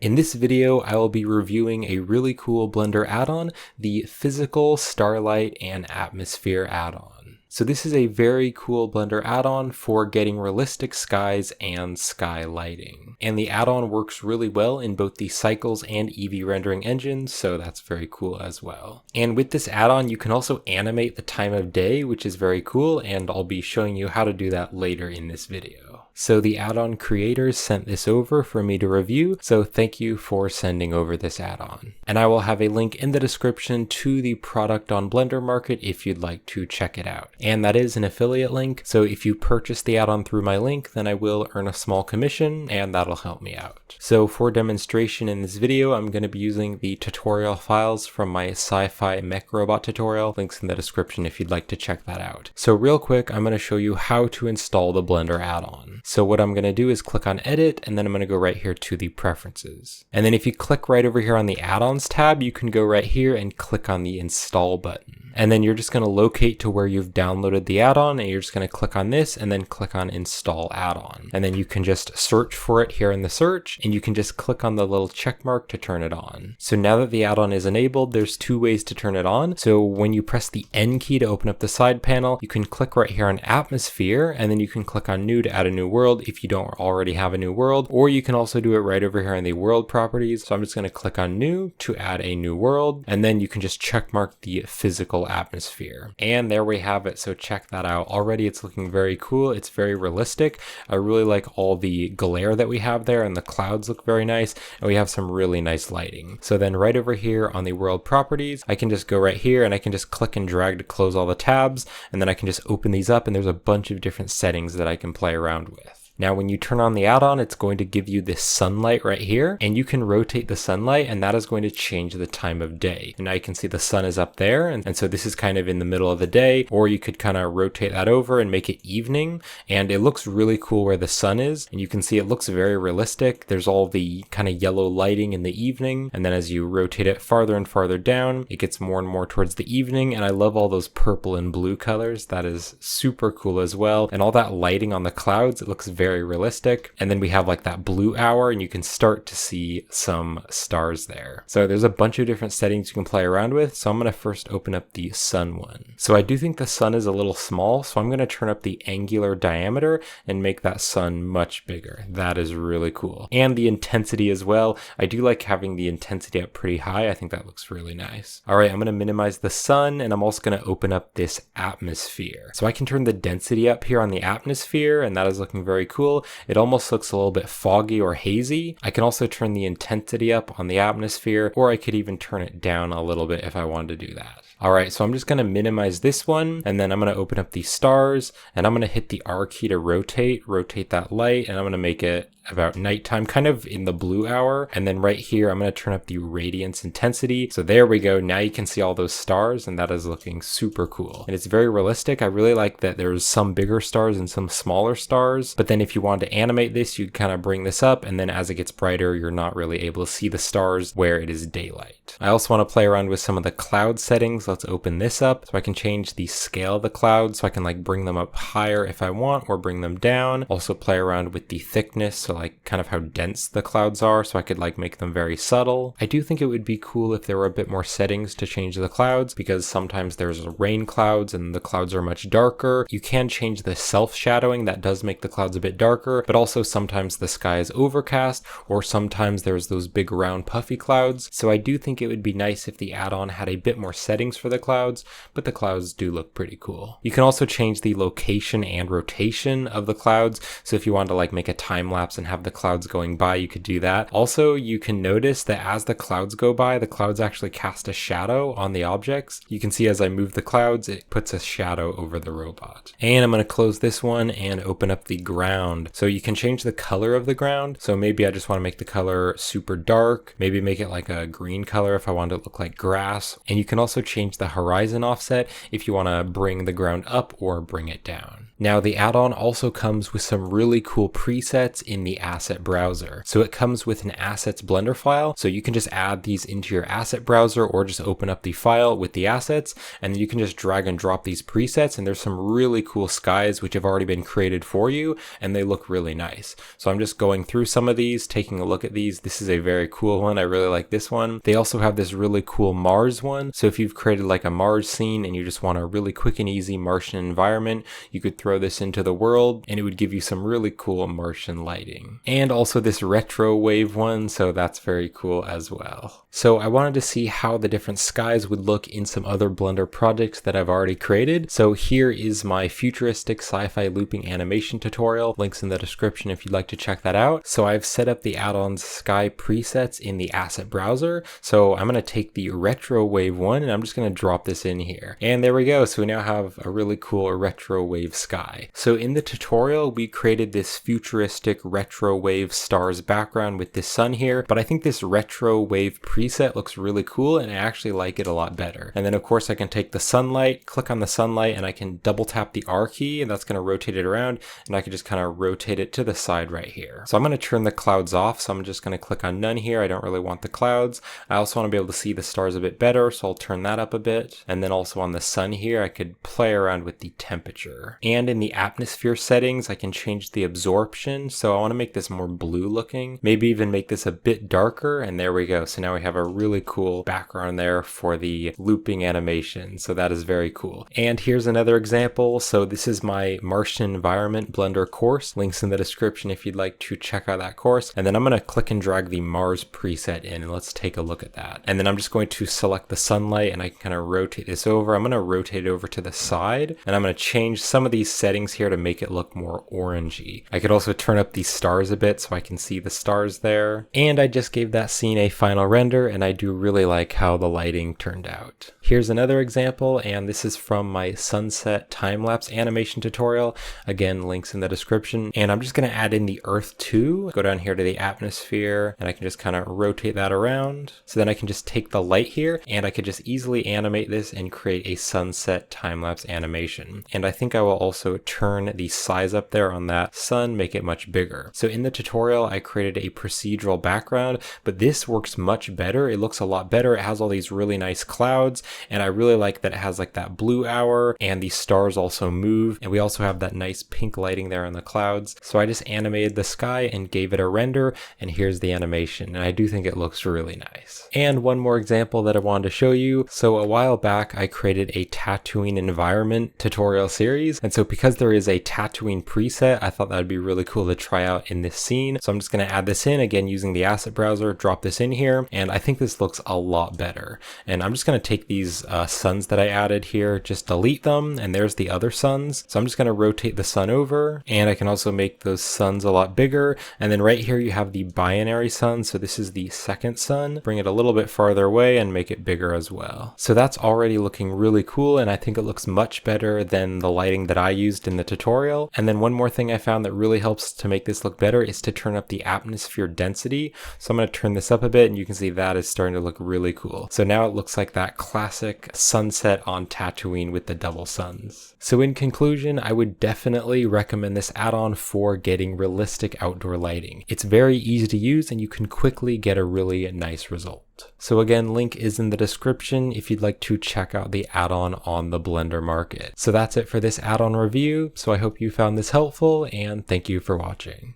In this video, I will be reviewing a really cool Blender add-on, the Physical Starlight and Atmosphere add-on. So this is a very cool Blender add-on for getting realistic skies and sky lighting. And the add-on works really well in both the Cycles and Eevee rendering engines, so that's very cool as well. And with this add-on, you can also animate the time of day, which is very cool, and I'll be showing you how to do that later in this video. So the add-on creators sent this over for me to review, so thank you for sending over this add-on. And I will have a link in the description to the product on Blender Market if you'd like to check it out. And that is an affiliate link, so if you purchase the add-on through my link, then I will earn a small commission, and that'll help me out. So for demonstration in this video, I'm going to be using the tutorial files from my sci-fi mech robot tutorial. Links in the description if you'd like to check that out. So real quick, I'm going to show you how to install the Blender add-on. So what I'm going to do is click on Edit, and then I'm going to go right here to the Preferences. And then if you click right over here on the Add-ons tab, you can go right here and click on the Install button. And then you're just going to locate to where you've downloaded the add-on, and you're just going to click on this and then click on Install Add-on. And then you can just search for it here in the search, and you can just click on the little check mark to turn it on. So now that the add-on is enabled, there's two ways to turn it on. So when you press the N key to open up the side panel, you can click right here on Atmosphere, and then you can click on New to add a new world if you don't already have a new world, or you can also do it right over here in the world properties. So I'm just going to click on New to add a new world, and then you can just check mark the physical atmosphere. And there we have it. So check that out. Already it's looking very cool. It's very realistic. I really like all the glare that we have there, and the clouds look very nice, and we have some really nice lighting. So then right over here on the world properties, I can just go right here and I can just click and drag to close all the tabs, and then I can just open these up, and there's a bunch of different settings that I can play around with. Now when you turn on the add-on, it's going to give you this sunlight right here, and you can rotate the sunlight, and that is going to change the time of day. And now you can see the sun is up there, and so this is kind of in the middle of the day, or you could kind of rotate that over and make it evening, and it looks really cool where the sun is, and you can see it looks very realistic. There's all the kind of yellow lighting in the evening, and then as you rotate it farther and farther down, it gets more and more towards the evening, and I love all those purple and blue colors. That is super cool as well, and all that lighting on the clouds, it looks very realistic. And then we have like that blue hour, and you can start to see some stars there. So there's a bunch of different settings you can play around with. So I'm going to first open up the sun one. So I do think the sun is a little small, so I'm going to turn up the angular diameter and make that sun much bigger. That is really cool. And the intensity as well. I do like having the intensity up pretty high. I think that looks really nice. All right, I'm going to minimize the sun, and I'm also going to open up this atmosphere. So I can turn the density up here on the atmosphere, and that is looking very cool. It almost looks a little bit foggy or hazy. I can also turn the intensity up on the atmosphere, or I could even turn it down a little bit if I wanted to do that. All right, so I'm just going to minimize this one, and then I'm going to open up these stars, and I'm going to hit the R key to rotate that light, and I'm going to make it about nighttime, kind of in the blue hour. And then right here, I'm going to turn up the radiance intensity. So there we go. Now you can see all those stars, and that is looking super cool. And it's very realistic. I really like that there's some bigger stars and some smaller stars. But then if you wanted to animate this, you'd kind of bring this up, and then as it gets brighter, you're not really able to see the stars where it is daylight. I also want to play around with some of the cloud settings. Let's open this up. So I can change the scale of the clouds, so I can like bring them up higher if I want, or bring them down. Also play around with the thickness, so like kind of how dense the clouds are, so I could like make them very subtle. I do think it would be cool if there were a bit more settings to change the clouds, because sometimes there's rain clouds and the clouds are much darker. You can change the self-shadowing. That does make the clouds a bit darker, but also sometimes the sky is overcast, or sometimes there's those big round puffy clouds. So I do think it would be nice if the add-on had a bit more settings for the clouds, but the clouds do look pretty cool. You can also change the location and rotation of the clouds. So if you want to like make a time lapse and have the clouds going by, you could do that. Also, you can notice that as the clouds go by, the clouds actually cast a shadow on the objects. You can see as I move the clouds, it puts a shadow over the robot. And I'm going to close this one and open up the ground. So you can change the color of the ground. So maybe I just want to make the color super dark, maybe make it like a green color if I want it to look like grass. And you can also change the horizon offset if you want to bring the ground up or bring it down. Now the add-on also comes with some really cool presets in the asset browser. So it comes with an assets blender file, so you can just add these into your asset browser or just open up the file with the assets, and then you can just drag and drop these presets, and there's some really cool skies which have already been created for you, and they look really nice. So I'm just going through some of these, taking a look at these. This is a very cool one. I really like this one. They also have this really cool Mars one. So if you've created like a Mars scene and you just want a really quick and easy Martian environment, you could throw this into the world and it would give you some really cool Martian lighting. And also this retro wave one, so that's very cool as well. So I wanted to see how the different skies would look in some other Blender projects that I've already created. So here is my futuristic sci-fi looping animation tutorial. Links in the description if you'd like to check that out. So I've set up the add-on's sky presets in the asset browser. So I'm going to take the retro wave one and I'm just going to drop this in here. And there we go. So we now have a really cool retro wave sky. So in the tutorial, we created this futuristic retro wave stars background with this sun here, but I think this retro wave preset looks really cool and I actually like it a lot better. And then of course I can take the sunlight, click on the sunlight, and I can double tap the R key and that's going to rotate it around, and I can just kind of rotate it to the side right here. So I'm going to turn the clouds off, so I'm just going to click on none here. I don't really want the clouds. I also want to be able to see the stars a bit better, so I'll turn that up a bit. And then also on the sun here, I could play around with the temperature. And in the atmosphere settings, I can change the absorption, so I want to make this more blue looking, maybe even make this a bit darker, and there we go. So now we have a really cool background there for the looping animation, so that is very cool. And here's another example. So this is my Martian environment Blender course. Links in the description if you'd like to check out that course. And then I'm going to click and drag the Mars preset in, and let's take a look at that. And then I'm just going to select the sunlight and I can kind of rotate this over. I'm going to rotate it over to the side, and I'm going to change some of these settings here to make it look more orangey. I could also turn up these stars a bit so I can see the stars there. And I just gave that scene a final render, and I do really like how the lighting turned out. Here's another example, and this is from my sunset time-lapse animation tutorial. Again, links in the description. And I'm just going to add in the Earth too. Go down here to the atmosphere, and I can just kind of rotate that around. So then I can just take the light here, and I could just easily animate this and create a sunset time-lapse animation. And I think I will also turn the size up there on that sun, make it much bigger. So in the tutorial, I created a procedural background, but this works much better. It looks a lot better. It has all these really nice clouds, and I really like that it has like that blue hour, and the stars also move, and we also have that nice pink lighting there on the clouds. So I just animated the sky and gave it a render, and here's the animation, and I do think it looks really nice. And one more example that I wanted to show you. So a while back, I created a Tatooine environment tutorial series, and so because there is a Tatooine preset, I thought that would be really cool to try out in this scene. So I'm just going to add this in, again using the asset browser, drop this in here, and I think this looks a lot better. And I'm just going to take these suns that I added here, just delete them, and there's the other suns. So I'm just going to rotate the sun over, and I can also make those suns a lot bigger. And then right here you have the binary sun, so this is the second sun. Bring it a little bit farther away and make it bigger as well. So that's already looking really cool, and I think it looks much better than the lighting that I used in the tutorial. And then one more thing I found that really helps to make this look better is to turn up the atmosphere density. So I'm going to turn this up a bit, and you can see that is starting to look really cool. So now it looks like that classic sunset on Tatooine with the double suns. So in conclusion, I would definitely recommend this add-on for getting realistic outdoor lighting. It's very easy to use, and you can quickly get a really nice result. So again, link is in the description if you'd like to check out the add-on on the Blender market. So that's it for this add-on review. So I hope you found this helpful, and thank you for watching.